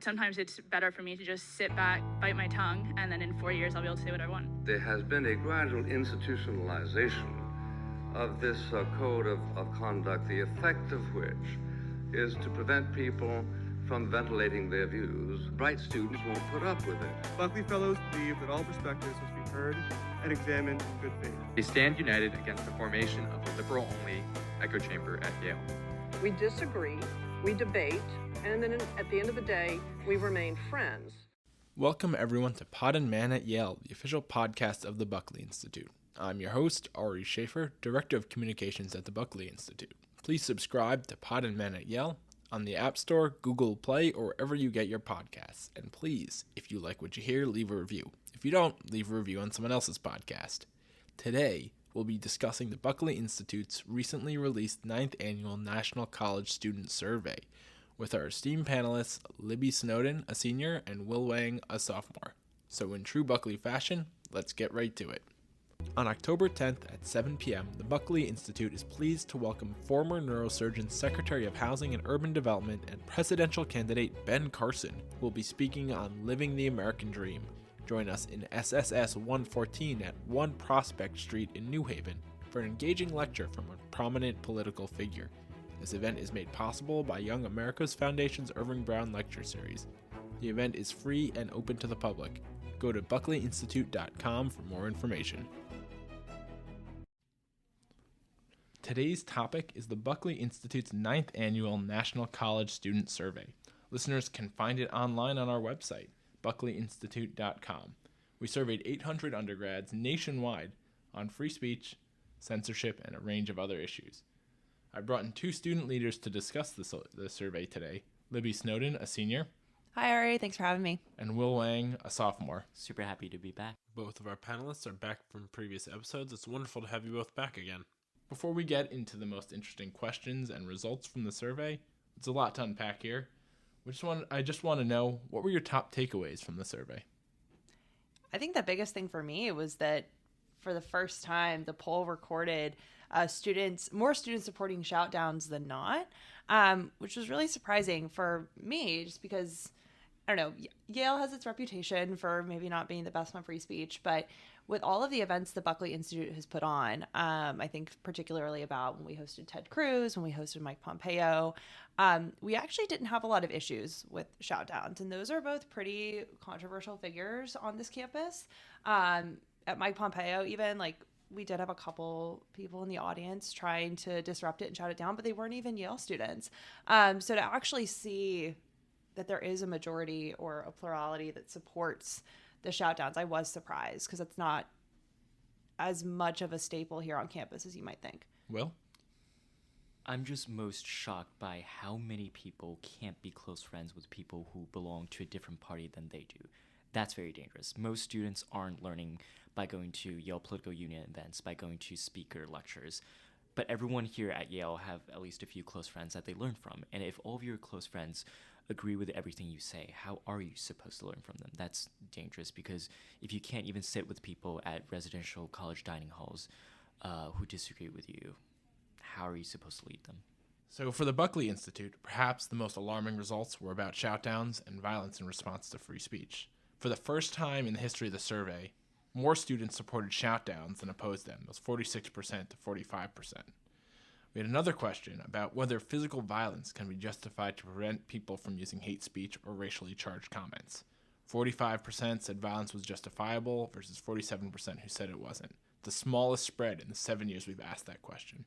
sometimes it's better for me to just sit back, bite my tongue, and then in 4 years I'll be able to say what I want. There has been a gradual institutionalization of this code of conduct, the effect of which is to prevent people from ventilating their views. Bright students won't put up with it. Buckley Fellows believe that all perspectives must be heard and examined in good faith. They stand united against the formation of a liberal-only echo chamber at Yale. We disagree, we debate, and then at the end of the day, we remain friends. Welcome everyone to Pod and Man at Yale, the official podcast of the Buckley Institute. I'm your host, Ari Schaefer, Director of Communications at the Buckley Institute. Please subscribe to Pod and Man at Yale on the App Store, Google Play, or wherever you get your podcasts. And please, if you like what you hear, leave a review. If you don't, leave a review on someone else's podcast. Today, we'll be discussing the Buckley Institute's recently released 9th Annual National College Student Survey with our esteemed panelists Libby Snowden, a senior, and Will Wang, a sophomore. So in true Buckley fashion, let's get right to it. On October 10th at 7 p.m., the Buckley Institute is pleased to welcome former neurosurgeon, Secretary of Housing and Urban Development, and presidential candidate Ben Carson, who will be speaking on Living the American Dream. Join us in SSS 114 at 1 Prospect Street in New Haven for an engaging lecture from a prominent political figure. This event is made possible by Young America's Foundation's Irving Brown Lecture Series. The event is free and open to the public. Go to buckleyinstitute.com for more information. Today's topic is the Buckley Institute's 9th Annual National College Student Survey. Listeners can find it online on our website, buckleyinstitute.com. We surveyed 800 undergrads nationwide on free speech, censorship, and a range of other issues. I brought in 2 student leaders to discuss the survey today, Libby Snowden, a senior. Hi, Ari. Thanks for having me. And Will Wang, a sophomore. Super happy to be back. Both of our panelists are back from previous episodes. It's wonderful to have you both back again. Before we get into the most interesting questions and results from the survey, it's a lot to unpack here. I just want to know, what were your top takeaways from the survey? I think the biggest thing for me was that for the first time, the poll recorded more students supporting shoutdowns than not, which was really surprising for me, just because, I don't know, Yale has its reputation for maybe not being the best on free speech, but with all of the events the Buckley Institute has put on, I think particularly about when we hosted Ted Cruz, when we hosted Mike Pompeo, we actually didn't have a lot of issues with shoutdowns, and those are both pretty controversial figures on this campus. At Mike Pompeo, even, we did have a couple people in the audience trying to disrupt it and shout it down, but they weren't even Yale students. So to actually see that there is a majority or a plurality that supports the shoutdowns, I was surprised, because it's not as much of a staple here on campus as you might think. Will? I'm just most shocked by how many people can't be close friends with people who belong to a different party than they do. That's very dangerous. Most students aren't learning by going to Yale Political Union events, by going to speaker lectures. But everyone here at Yale have at least a few close friends that they learn from. And if all of your close friends agree with everything you say, how are you supposed to learn from them? That's dangerous, because if you can't even sit with people at residential college dining halls who disagree with you, how are you supposed to lead them? So for the Buckley Institute, perhaps the most alarming results were about shoutdowns and violence in response to free speech. For the first time in the history of the survey, more students supported shoutdowns than opposed them. It was 46% to 45%. We had another question about whether physical violence can be justified to prevent people from using hate speech or racially charged comments. 45% said violence was justifiable versus 47% who said it wasn't. The smallest spread in the 7 years we've asked that question.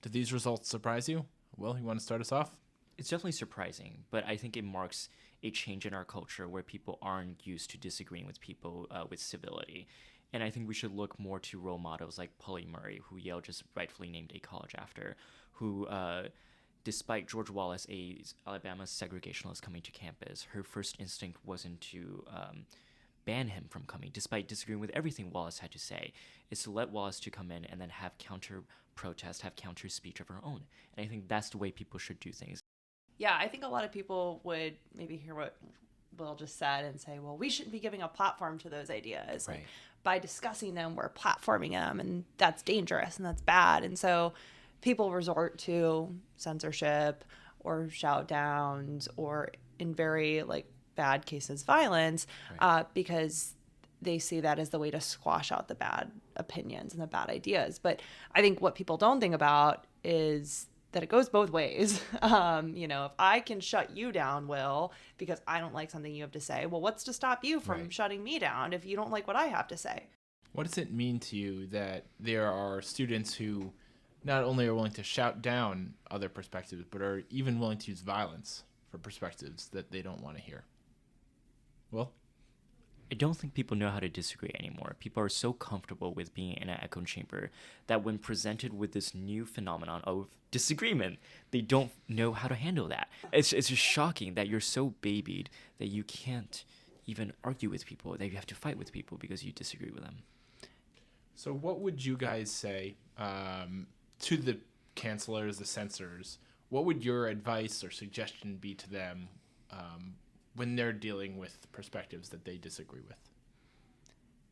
Did these results surprise you? Will, you want to start us off? It's definitely surprising, but I think it marks a change in our culture where people aren't used to disagreeing with people with civility. And I think we should look more to role models like Polly Murray, who Yale just rightfully named a college after, who, despite George Wallace, Alabama's segregationalist, coming to campus, her first instinct wasn't to ban him from coming, despite disagreeing with everything Wallace had to say. It's to let Wallace to come in and then have counter-protest, have counter-speech of her own. And I think that's the way people should do things. Yeah, I think a lot of people would maybe hear what Will just said and say, well, we shouldn't be giving a platform to those ideas. Right. By discussing them, we're platforming them, and that's dangerous and that's bad. And so people resort to censorship or shout downs, or in very bad cases violence, because they see that as the way to squash out the bad opinions and the bad ideas. But I think what people don't think about is that it goes both ways. If I can shut you down, Will, because I don't like something you have to say, well, what's to stop you from shutting me down if you don't like what I have to say? What does it mean to you that there are students who not only are willing to shout down other perspectives, but are even willing to use violence for perspectives that they don't want to hear? Well, I don't think people know how to disagree anymore. People are so comfortable with being in an echo chamber that when presented with this new phenomenon of disagreement, they don't know how to handle that. It's just shocking that you're so babied that you can't even argue with people, that you have to fight with people because you disagree with them. So what would you guys say to the cancelers, the censors? What would your advice or suggestion be to them when they're dealing with perspectives that they disagree with?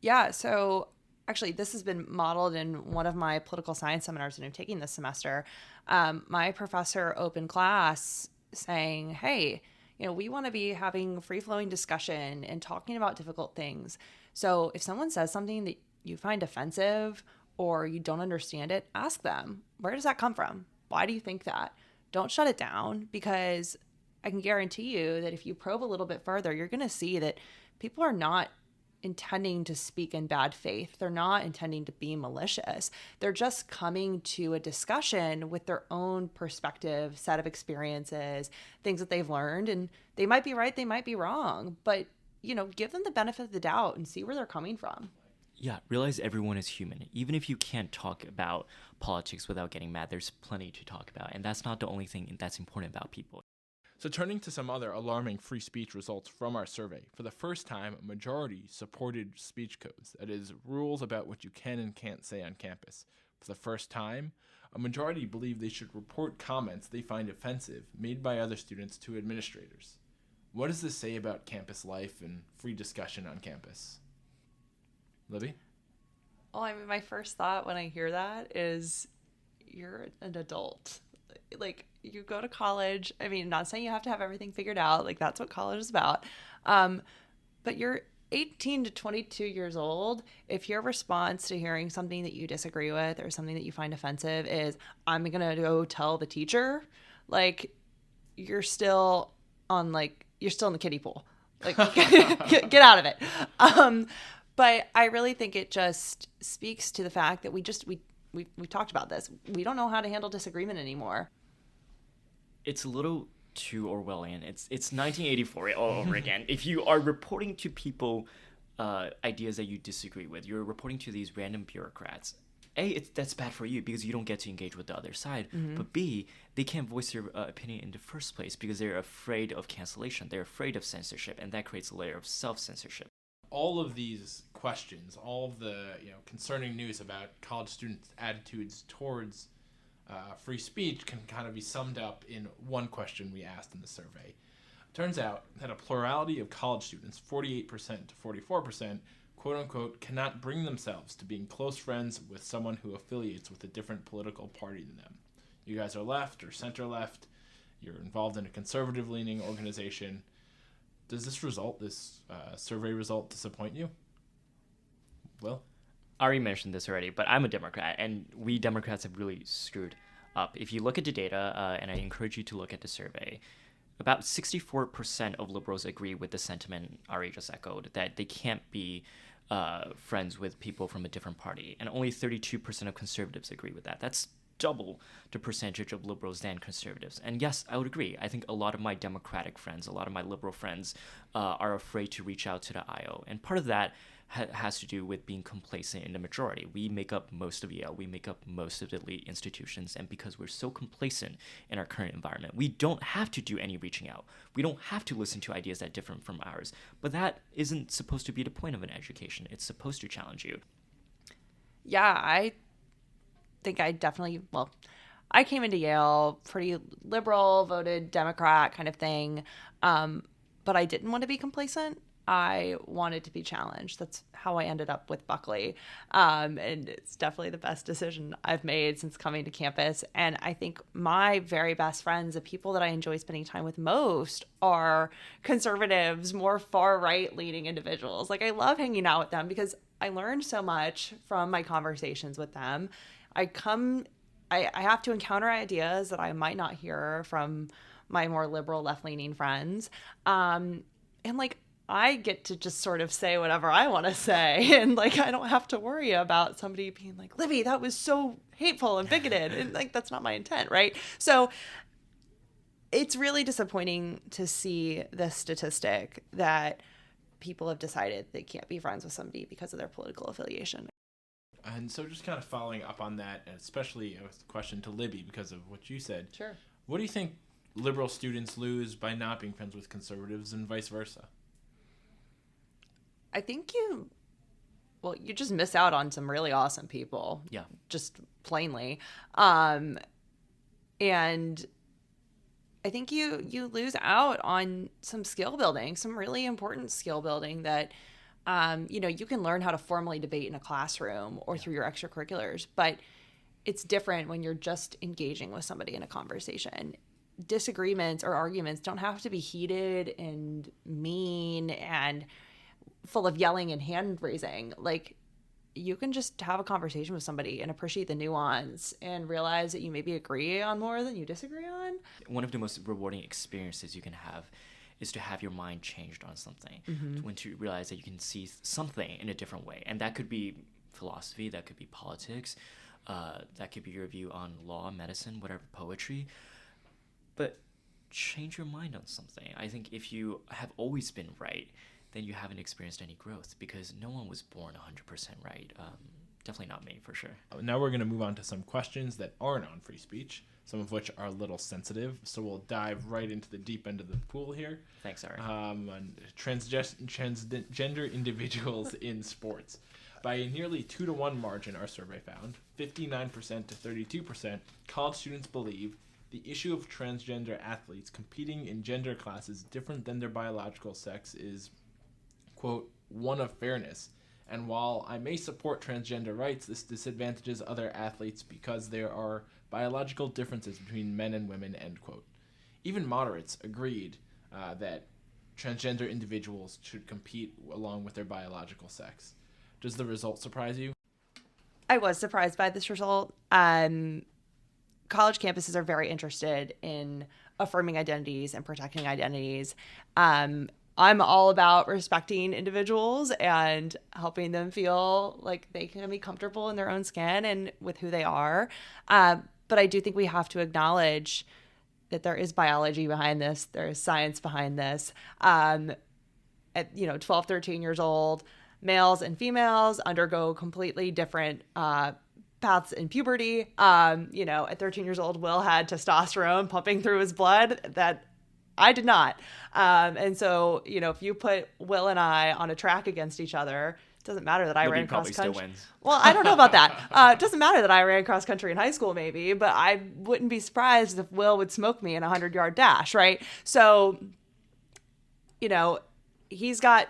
Yeah, so actually this has been modeled in one of my political science seminars that I'm taking this semester. My professor opened class saying, hey, we want to be having free-flowing discussion and talking about difficult things. So if someone says something that you find offensive or you don't understand it, ask them, where does that come from? Why do you think that? Don't shut it down, because I can guarantee you that if you probe a little bit further, you're going to see that people are not intending to speak in bad faith. They're not intending to be malicious. They're just coming to a discussion with their own perspective, set of experiences, things that they've learned. And they might be right, they might be wrong, but, give them the benefit of the doubt and see where they're coming from. Yeah, realize everyone is human. Even if you can't talk about politics without getting mad, there's plenty to talk about. And that's not the only thing that's important about people. So turning to some other alarming free speech results from our survey, for the first time, a majority supported speech codes, that is, rules about what you can and can't say on campus. For the first time, a majority believe they should report comments they find offensive made by other students to administrators. What does this say about campus life and free discussion on campus? Libby? Well, my first thought when I hear that is you're an adult. Like, you go to college. I mean, not saying you have to have everything figured out. Like, that's what college is about. But you're 18 to 22 years old. If your response to hearing something that you disagree with or something that you find offensive is, I'm going to go tell the teacher, like, you're still in the kiddie pool. Like, get out of it. But I really think it just speaks to the fact that we talked about this. We don't know how to handle disagreement anymore. It's a little too Orwellian. It's 1984 all over again. If you are reporting to people ideas that you disagree with, you're reporting to these random bureaucrats. A, that's bad for you because you don't get to engage with the other side. Mm-hmm. But B, they can't voice their opinion in the first place because they're afraid of cancellation. They're afraid of censorship, and that creates a layer of self-censorship. All of these questions, all of the concerning news about college students' attitudes towards free speech can kind of be summed up in one question we asked in the survey. Turns out that a plurality of college students, 48% to 44%, quote-unquote, cannot bring themselves to being close friends with someone who affiliates with a different political party than them. You guys are left or center-left. You're involved in a conservative-leaning organization. Does this survey result disappoint you? Will? I already mentioned this already, but I'm a Democrat, and we Democrats have really screwed up. If you look at the data, and I encourage you to look at the survey, about 64% of liberals agree with the sentiment Ari just echoed, that they can't be friends with people from a different party, and only 32% of conservatives agree with that. That's double the percentage of liberals than conservatives. And yes, I would agree. I think a lot of my Democratic friends, a lot of my liberal friends are afraid to reach out to the IO. And part of that has to do with being complacent in the majority. We make up most of Yale. We make up most of the elite institutions. And because we're so complacent in our current environment, we don't have to do any reaching out. We don't have to listen to ideas that are different from ours. But that isn't supposed to be the point of an education. It's supposed to challenge you. Yeah, I think I came into Yale pretty liberal, voted Democrat kind of thing, but I didn't want to be complacent. I wanted to be challenged. That's how I ended up with Buckley. And it's definitely the best decision I've made since coming to campus. And I think my very best friends, the people that I enjoy spending time with most, are conservatives, more far-right leaning individuals. Like, I love hanging out with them because I learned so much from my conversations with them. I have to encounter ideas that I might not hear from my more liberal left-leaning friends. And like, I get to just sort of say whatever I want to say. And like, I don't have to worry about somebody being like, Libby, that was so hateful and bigoted. And like, that's not my intent. Right. So it's really disappointing to see this statistic that people have decided they can't be friends with somebody because of their political affiliation. And so just kind of following up on that, and especially a question to Libby because of what you said. Sure. What do you think liberal students lose by not being friends with conservatives and vice versa? I think you just miss out on some really awesome people. Yeah. Just plainly. And I think you lose out on some skill building, some really important skill building that, you can learn how to formally debate in a classroom or through your extracurriculars, but it's different when you're just engaging with somebody in a conversation. Disagreements or arguments don't have to be heated and mean and full of yelling and hand raising. Like, you can just have a conversation with somebody and appreciate the nuance and realize that you maybe agree on more than you disagree on. One of the most rewarding experiences you can have is to have your mind changed on something, when to realize that you can see something in a different way. And that could be philosophy, that could be politics, that could be your view on law, medicine, whatever, poetry. But change your mind on something. I think if you have always been right, then you haven't experienced any growth, because no one was born 100% right. Definitely not me, for sure. Now we're going to move on to some questions that aren't on free speech, some of which are a little sensitive. So we'll dive right into the deep end of the pool here. Thanks, Ari. On transgender individuals in sports. By a nearly 2-to-1 margin, our survey found, 59% to 32%, college students believe the issue of transgender athletes competing in gender classes different than their biological sex is, quote, one of fairness. And while I may support transgender rights, this disadvantages other athletes because there are biological differences between men and women, end quote. Even moderates agreed that transgender individuals should compete along with their biological sex. Does the result surprise you? I was surprised by this result. College campuses are very interested in affirming identities and protecting identities. I'm all about respecting individuals and helping them feel like they can be comfortable in their own skin and with who they are. But I do think we have to acknowledge that there is biology behind this. There is science behind this. At 12, 13 years old, males and females undergo completely different paths in puberty. At 13 years old, Will had testosterone pumping through his blood that I did not. And so, if you put Will and I on a track against each other, it doesn't matter that I ran cross country. Still wins. Well, I don't know about that. It doesn't matter that I ran cross country in high school, maybe, but I wouldn't be surprised if Will would smoke me in a 100-yard dash, right? So, he's got,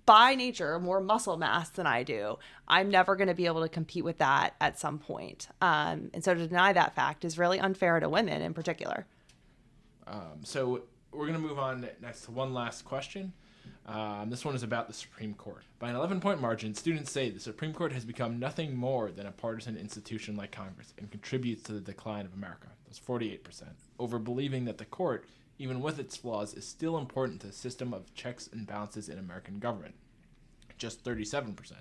by nature, more muscle mass than I do. I'm never going to be able to compete with that at some point. And so to deny that fact is really unfair to women in particular. So we're going to move on next to one last question. This one is about the Supreme Court. By an 11-point margin, students say the Supreme Court has become nothing more than a partisan institution like Congress and contributes to the decline of America. That's 48%. Over believing that the court, even with its flaws, is still important to the system of checks and balances in American government. Just 37%.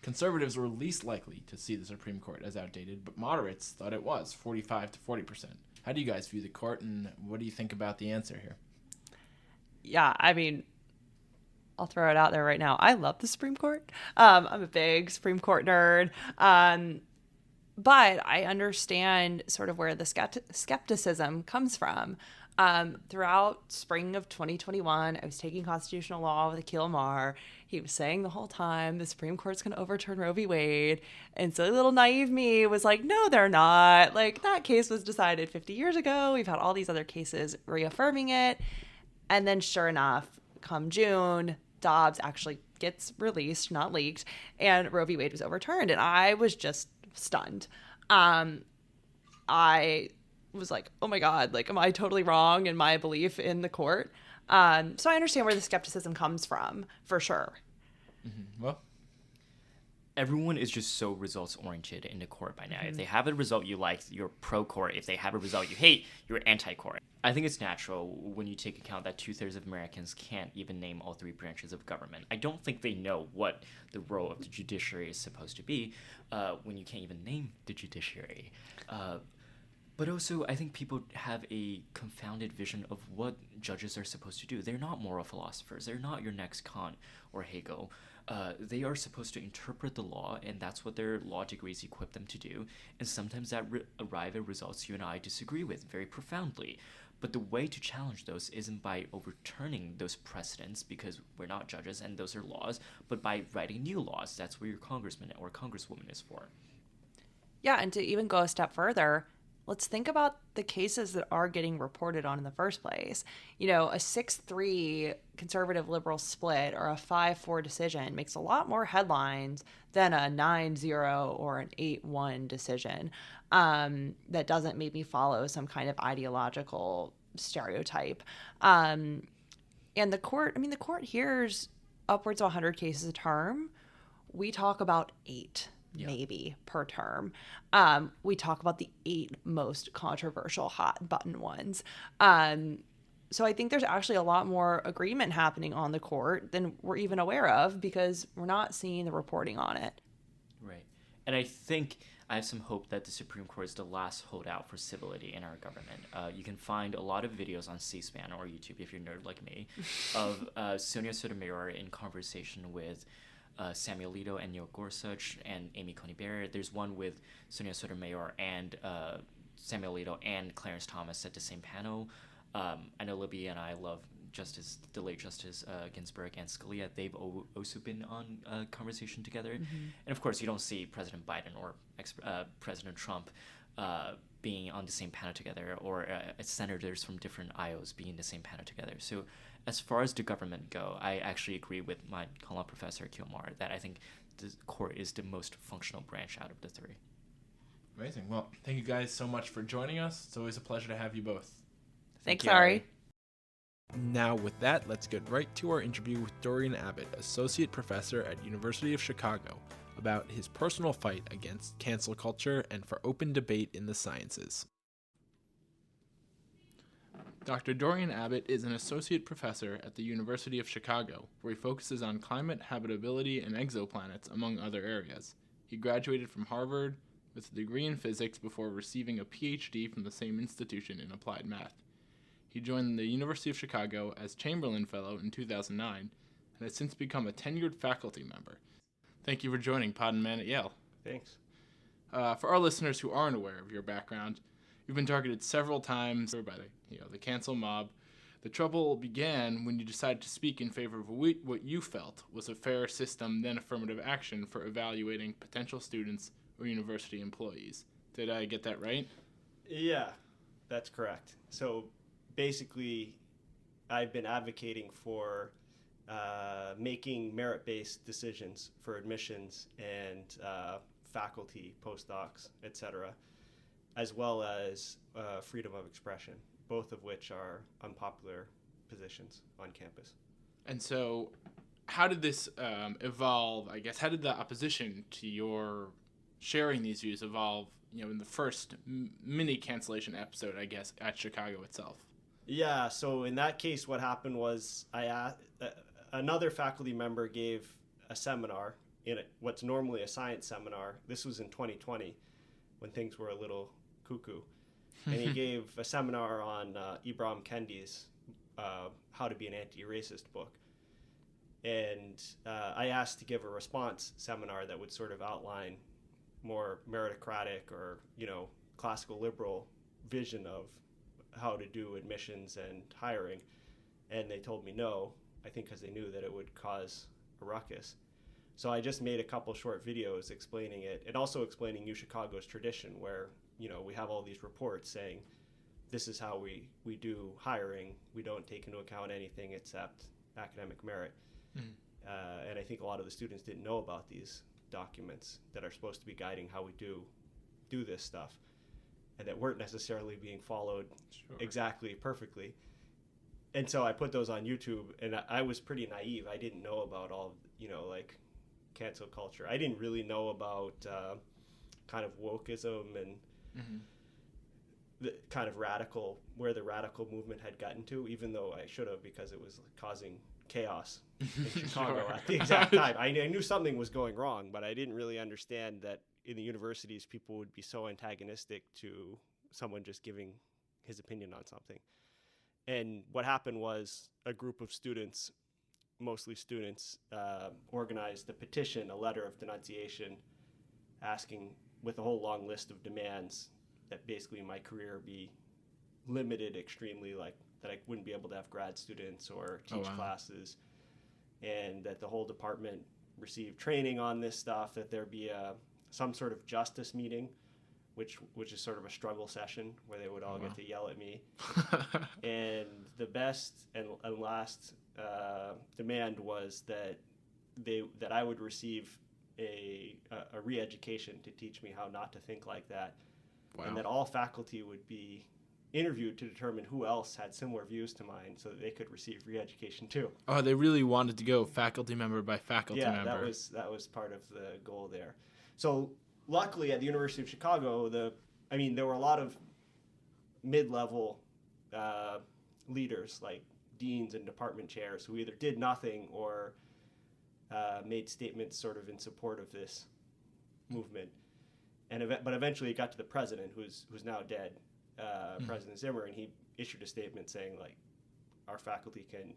Conservatives were least likely to see the Supreme Court as outdated, but moderates thought it was, 45 to 40%. How do you guys view the court, and what do you think about the answer here? Yeah, I'll throw it out there right now. I love the Supreme Court. I'm a big Supreme Court nerd. But I understand sort of where the skepticism comes from. Throughout spring of 2021, I was taking constitutional law with Akil Amar. He was saying the whole time the Supreme Court's going to overturn Roe v. Wade. And silly little naive me was like, no, they're not. Like, that case was decided 50 years ago. We've had all these other cases reaffirming it. And then sure enough, come June, Dobbs actually gets released, not leaked, and Roe v. Wade was overturned. And I was just stunned. I was like, oh my God, like, am I totally wrong in my belief in the court? So I understand where the skepticism comes from, for sure. Mm-hmm. Well, everyone is just so results oriented in the court by now. If they have a result you like, you're pro court. If they have a result you hate, you're anti court. I think it's natural when you take account that 2/3 of Americans can't even name all three branches of government. I don't think they know what the role of the judiciary is supposed to be when you can't even name the judiciary. But also, I think people have a confounded vision of what judges are supposed to do. They're not moral philosophers. They're not your next Kant or Hegel. They are supposed to interpret the law, and that's what their law degrees equip them to do. And sometimes that arrive at results you and I disagree with very profoundly. But the way to challenge those isn't by overturning those precedents, because we're not judges and those are laws, but by writing new laws. That's what your congressman or congresswoman is for. Yeah, and to even go a step further, let's think about the cases that are getting reported on in the first place. You know, a 6-3 conservative liberal split or a 5-4 decision makes a lot more headlines than a 9-0 or an 8-1 decision that doesn't maybe follow some kind of ideological stereotype. And the court hears upwards of 100 cases a term. We talk about 8. Maybe per term. We talk about the 8 most controversial hot button ones. So I think there's actually a lot more agreement happening on the court than we're even aware of, because we're not seeing the reporting on it. Right. And I think I have some hope that the Supreme Court is the last holdout for civility in our government. You can find a lot of videos on C-SPAN or YouTube, if you're a nerd like me, of Sonia Sotomayor in conversation with Samuel Alito and Neil Gorsuch and Amy Coney Barrett. There's one with Sonia Sotomayor and Samuel Alito and Clarence Thomas at the same panel. I know Libby and I love the late Justice Ginsburg and Scalia. They've also been on a conversation together. Mm-hmm. And of course, you don't see President Biden or President Trump being on the same panel together, or senators from different aisles being in the same panel together. So as far as the government go, I actually agree with my Cornell Professor Kilmar that I think the court is the most functional branch out of the three. Amazing. Well, thank you guys so much for joining us. It's always a pleasure to have you both. Thanks, Ari. Now with that, let's get right to our interview with Dorian Abbott, Associate Professor at University of Chicago, about his personal fight against cancel culture and for open debate in the sciences. Dr. Dorian Abbott is an associate professor at the University of Chicago, where he focuses on climate, habitability, and exoplanets, among other areas. He graduated from Harvard with a degree in physics before receiving a PhD from the same institution in applied math. He joined the University of Chicago as Chamberlain Fellow in 2009 and has since become a tenured faculty member. Thank you for joining Pod and Man at Yale. Thanks. For our listeners who aren't aware of your background, you've been targeted several times by the cancel mob. The trouble began when you decided to speak in favor of what you felt was a fair system, then affirmative action for evaluating potential students or university employees. Did I get that right? Yeah, that's correct. So basically, I've been advocating for making merit-based decisions for admissions and faculty, postdocs, etc., as well as freedom of expression, both of which are unpopular positions on campus. And so how did this evolve, I guess? How did the opposition to your sharing these views evolve, in the first mini cancellation episode, I guess, at Chicago itself? Yeah, so in that case, what happened was another faculty member gave a seminar in what's normally a science seminar. This was in 2020 when things were a little cuckoo. And he gave a seminar on Ibram Kendi's How to Be an Anti-Racist book. And I asked to give a response seminar that would sort of outline more meritocratic or, classical liberal vision of how to do admissions and hiring. And they told me no, I think because they knew that it would cause a ruckus. So I just made a couple short videos explaining it, and also explaining UChicago's tradition, where we have all these reports saying this is how we do hiring. We don't take into account anything except academic merit. And I think a lot of the students didn't know about these documents that are supposed to be guiding how we do this stuff, and that weren't necessarily being followed exactly perfectly. And so I put those on YouTube, and I was pretty naive. I didn't know about all, like cancel culture. I didn't really know about kind of wokeism and the kind of where the radical movement had gotten to, even though I should have, because it was causing chaos in Chicago at the exact time. I knew something was going wrong, but I didn't really understand that in the universities people would be so antagonistic to someone just giving his opinion on something. And what happened was a group of students, mostly students, organized a petition, a letter of denunciation, asking with a whole long list of demands that basically my career be limited extremely, like that I wouldn't be able to have grad students or teach classes, and that the whole department receive training on this stuff, that there be some sort of justice meeting, which is sort of a struggle session where they would all get to yell at me. And the best and last demand was that I would receive a re-education to teach me how not to think like that, and that all faculty would be interviewed to determine who else had similar views to mine, so that they could receive re-education too. Oh, they really wanted to go faculty member by faculty member. Yeah, that was part of the goal there. So luckily at the University of Chicago, there were a lot of mid-level leaders, like deans and department chairs, who either did nothing or made statements sort of in support of this movement. But eventually it got to the president, who's now dead, President Zimmer, and he issued a statement saying, like, our faculty can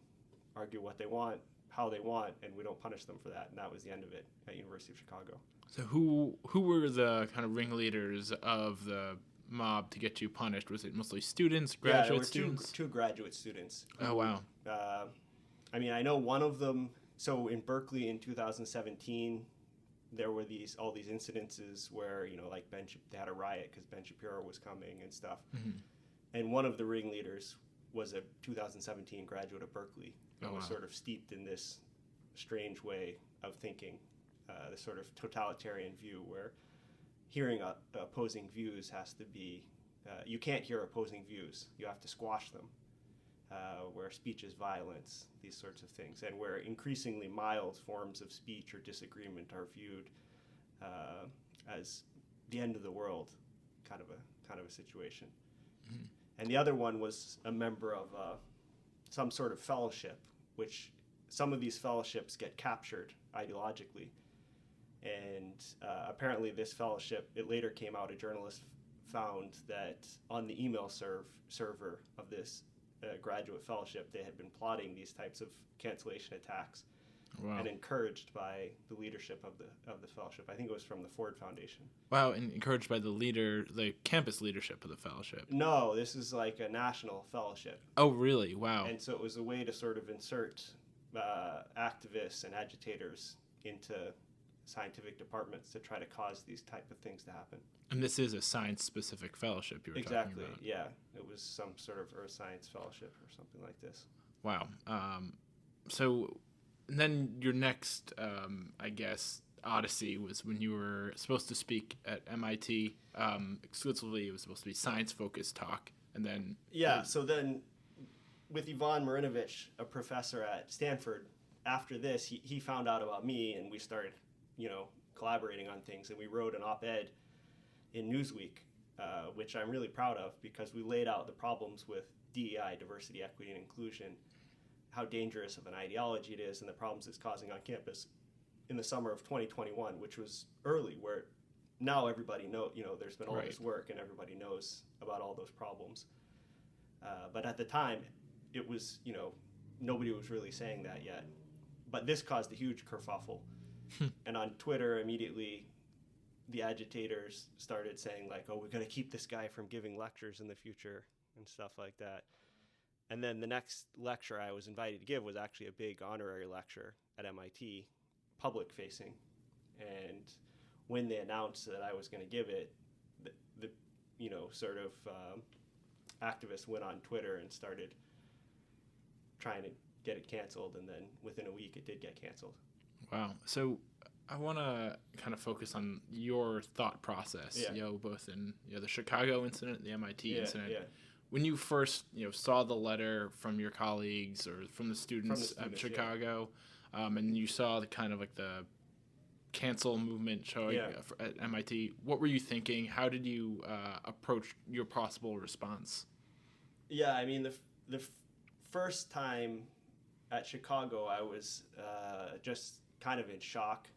argue what they want, how they want, and we don't punish them for that. And that was the end of it at University of Chicago. So who were the kind of ringleaders of the mob to get you punished? Was it mostly students, graduate students? Two graduate students. Oh, wow. I know one of them. So in Berkeley in 2017, there were all these incidences where, like they had a riot because Ben Shapiro was coming and stuff. And one of the ringleaders was a 2017 graduate of Berkeley who was sort of steeped in this strange way of thinking, this sort of totalitarian view where hearing opposing views has to be, you can't hear opposing views, you have to squash them, where speech is violence, these sorts of things, and where increasingly mild forms of speech or disagreement are viewed as the end of the world, kind of a situation. And the other one was a member of some sort of fellowship, which some of these fellowships get captured ideologically. And apparently this fellowship, it later came out, a journalist found that on the email server of this graduate fellowship, they had been plotting these types of cancellation attacks, and encouraged by the leadership of the fellowship. I think it was from the Ford Foundation. Wow, and encouraged by the campus leadership of the fellowship. No, this is like a national fellowship. Oh, really? Wow. And so it was a way to sort of insert activists and agitators into scientific departments to try to cause these type of things to happen. And this is a science-specific fellowship you were talking about. Exactly, yeah. It was some sort of earth science fellowship or something like this. Wow. So then your next, odyssey was when you were supposed to speak at MIT. Exclusively, it was supposed to be science-focused talk. And then... Yeah, so then with Ivan Marinovich, a professor at Stanford, after this, he found out about me, and we started, collaborating on things. And we wrote an op-ed in Newsweek, which I'm really proud of, because we laid out the problems with DEI, diversity, equity, and inclusion, how dangerous of an ideology it is, and the problems it's causing on campus in the summer of 2021, which was early, where now everybody there's been all this work and everybody knows about all those problems. But at the time, it was, nobody was really saying that yet. But this caused a huge kerfuffle. And on Twitter, immediately, the agitators started saying, like, oh, we're going to keep this guy from giving lectures in the future and stuff like that. And then the next lecture I was invited to give was actually a big honorary lecture at MIT, public-facing. And when they announced that I was going to give it, the activists went on Twitter and started trying to get it canceled, and then within a week it did get canceled. Wow. So I want to kind of focus on your thought process, both in the Chicago incident, the MIT incident. Yeah. When you first saw the letter from your colleagues or from the students at Chicago, and you saw the kind of like the cancel movement showing at MIT, what were you thinking? How did you approach your possible response? Yeah, I mean, the first time at Chicago, I was just kind of in shock,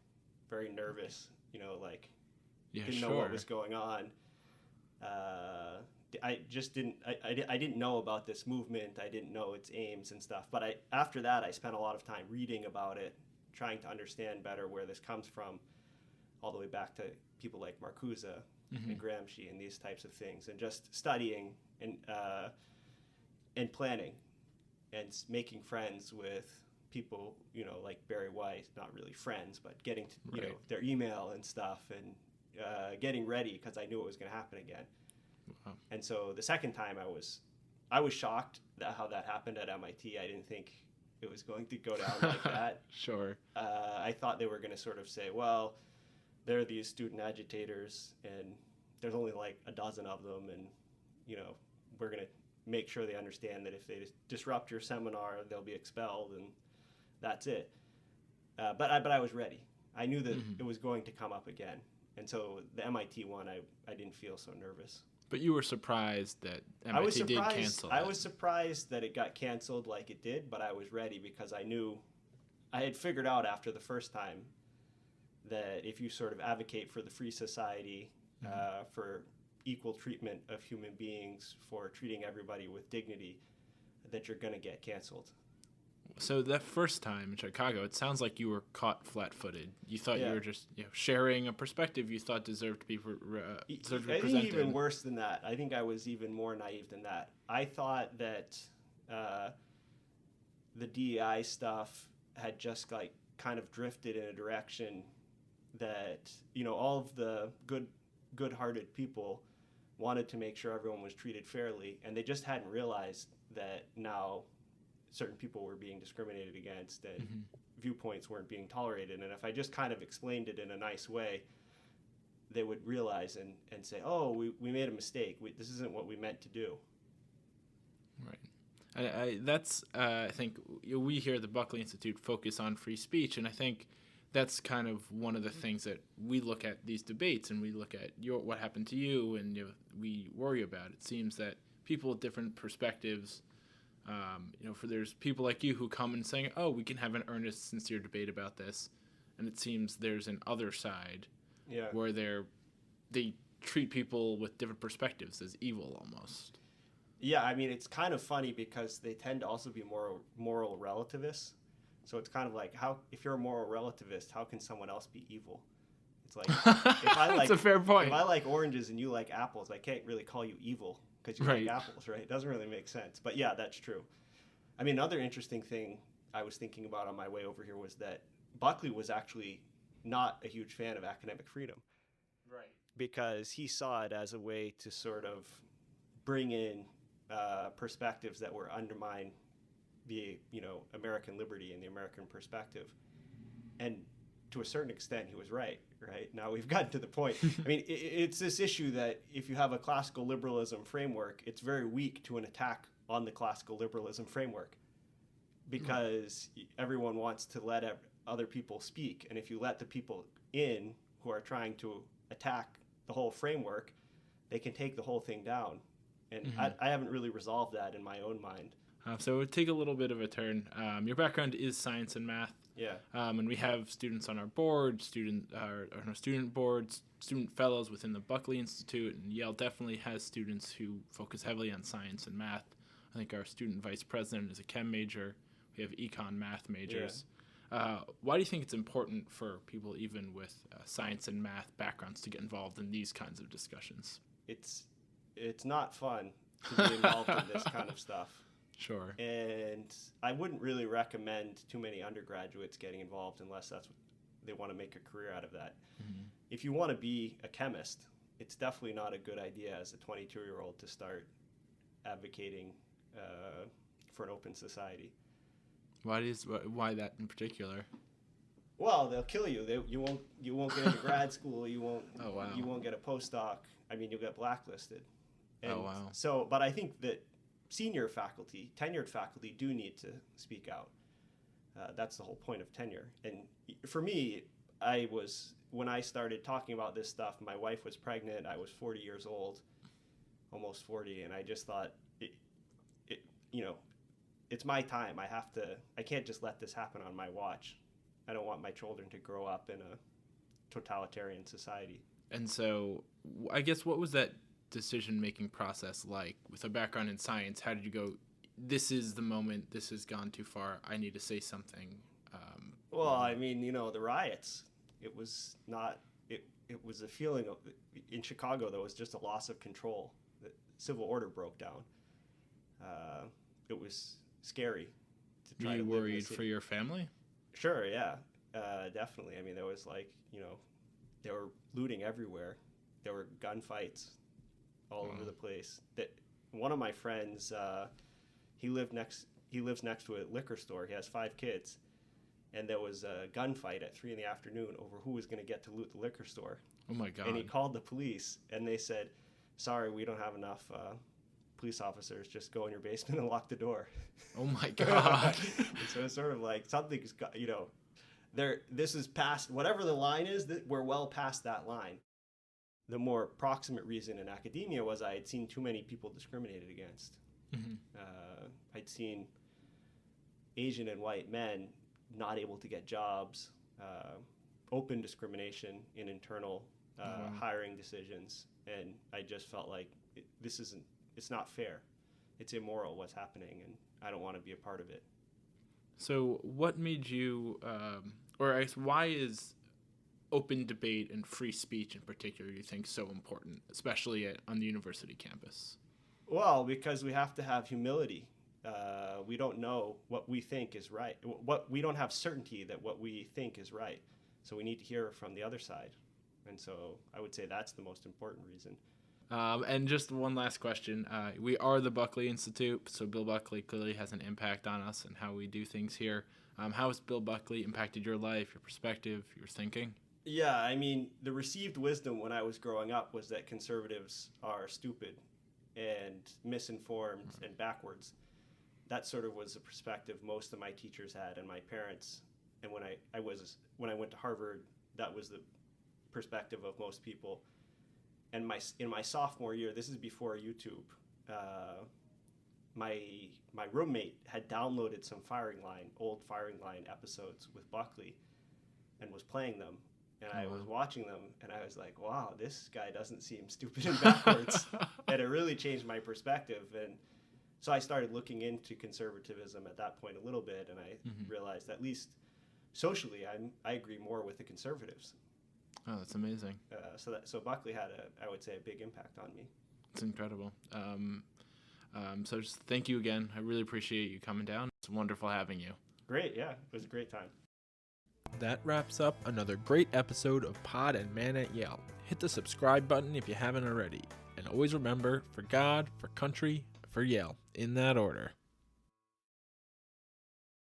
very nervous, didn't know what was going on. I just didn't know about this movement. I didn't know its aims and stuff. But after that, I spent a lot of time reading about it, trying to understand better where this comes from, all the way back to people like Marcuse and Gramsci and these types of things, and just studying and planning and making friends with people, like Barry White, not really friends, but getting to, their email and stuff, and getting ready because I knew it was going to happen again. Wow. And so the second time I was shocked at how that happened at MIT. I didn't think it was going to go down like that. Sure. I thought they were going to sort of say, well, there are these student agitators and there's only like a dozen of them, and we're going to make sure they understand that if they disrupt your seminar, they'll be expelled, and that's it. But I was ready. I knew that it was going to come up again. And so the MIT one, I didn't feel so nervous. But you were surprised that MIT did cancel it. I was surprised that it got canceled like it did, but I was ready because I knew, I had figured out after the first time that if you sort of advocate for the free society, for equal treatment of human beings, for treating everybody with dignity, that you're going to get canceled. So that first time in Chicago, it sounds like you were caught flat-footed. You thought you were just sharing a perspective you thought deserved to be presented. I think even worse than that. I think I was even more naive than that. I thought that the DEI stuff had just kind of drifted in a direction that all of the good-hearted people wanted to make sure everyone was treated fairly, and they just hadn't realized that now certain people were being discriminated against and viewpoints weren't being tolerated. And if I just kind of explained it in a nice way, they would realize and say, oh, we made a mistake. This isn't what we meant to do. Right. I think we here at the Buckley Institute focus on free speech, and I think that's kind of one of the things that we look at these debates, and we look at what happened to you, and we worry about. It seems that people with different perspectives, there's people like you who come and saying, oh, we can have an earnest, sincere debate about this, and it seems there's an other side where they treat people with different perspectives as evil almost. Yeah, I mean, it's kind of funny because they tend to also be moral relativists. So it's kind of like, if you're a moral relativist, how can someone else be evil? It's like, if I That's a fair point. If I like oranges and you like apples, I can't really call you evil because you like apples, right? It doesn't really make sense. But yeah, that's true. I mean, another interesting thing I was thinking about on my way over here was that Buckley was actually not a huge fan of academic freedom. Right. Because he saw it as a way to sort of bring in perspectives that were undermine the American liberty and the American perspective. And to a certain extent, he was right. Now we've gotten to the point. I mean, it's this issue that if you have a classical liberalism framework, it's very weak to an attack on the classical liberalism framework because everyone wants to let other people speak. And if you let the people in who are trying to attack the whole framework, they can take the whole thing down. And I haven't really resolved that in my own mind. So it would take a little bit of a turn. Your background is science and math. Yeah. And we have students on our board, student boards, student fellows within the Buckley Institute, and Yale definitely has students who focus heavily on science and math. I think our student vice president is a chem major. We have econ math majors. Yeah. Why do you think it's important for people even with science and math backgrounds to get involved in these kinds of discussions? It's not fun to be involved in this kind of stuff. Sure. And I wouldn't really recommend too many undergraduates getting involved unless that's what they want to make a career out of that. If you want to be a chemist, it's definitely not a good idea as a 22-year-old to start advocating for an open society. Why that in particular? Well, they'll kill you. You won't get into grad school. You won't. Oh, wow. You won't get a postdoc. I mean, you'll get blacklisted. And oh, wow. So, but I think that senior faculty, tenured faculty, do need to speak out. That's the whole point of tenure. And for me, when I started talking about this stuff, my wife was pregnant. I was 40 years old, almost 40, and I just thought, it's my time. I can't just let this happen on my watch. I don't want my children to grow up in a totalitarian society. And so, I guess, what was that decision-making process like? With a background in science, how did you go, this is the moment, this has gone too far, I need to say something? Well, I mean, the riots, it was a feeling of, in Chicago, there was just a loss of control. The civil order broke down. It was scary to try to live in the worried city. For your family? Sure, yeah, definitely. I mean, there was they were looting everywhere. There were gunfights all over the place. That one of my friends, he lives next to a liquor store. He has 5 kids, and there was a gunfight at 3 p.m. over who was going to get to loot the liquor store. Oh my God! And he called the police, and they said, "Sorry, we don't have enough police officers. Just go in your basement and lock the door." Oh my God! So it's sort of like something's got, this is past whatever the line is. That we're well past that line. The more proximate reason in academia was I had seen too many people discriminated against. Mm-hmm. I'd seen Asian and white men not able to get jobs, open discrimination in internal hiring decisions, and I just felt like it's not fair. It's immoral what's happening, and I don't want to be a part of it. So what made you, or I guess why is open debate and free speech in particular, you think, so important, especially on the university campus? Well, because we have to have humility. We don't know what we think is right. We don't have certainty that what we think is right. So we need to hear from the other side. And so I would say that's the most important reason. And just one last question. We are the Buckley Institute, so Bill Buckley clearly has an impact on us and how we do things here. How has Bill Buckley impacted your life, your perspective, your thinking? Yeah, I mean, the received wisdom when I was growing up was that conservatives are stupid and misinformed and backwards. That sort of was the perspective most of my teachers had and my parents. And when I went to Harvard, that was the perspective of most people. And in my sophomore year, this is before YouTube, my roommate had downloaded some old Firing Line episodes with Buckley and was playing them. And I was watching them, and I was like, wow, this guy doesn't seem stupid and backwards. And it really changed my perspective. And so I started looking into conservatism at that point a little bit, and I realized at least socially, I agree more with the conservatives. Oh, that's amazing. So Buckley had, I would say, a big impact on me. It's incredible. So just thank you again. I really appreciate you coming down. It's wonderful having you. Great, yeah. It was a great time. That wraps up another great episode of Pod and Man at Yale. Hit the subscribe button if you haven't already. And always remember, for God, for country, for Yale, in that order.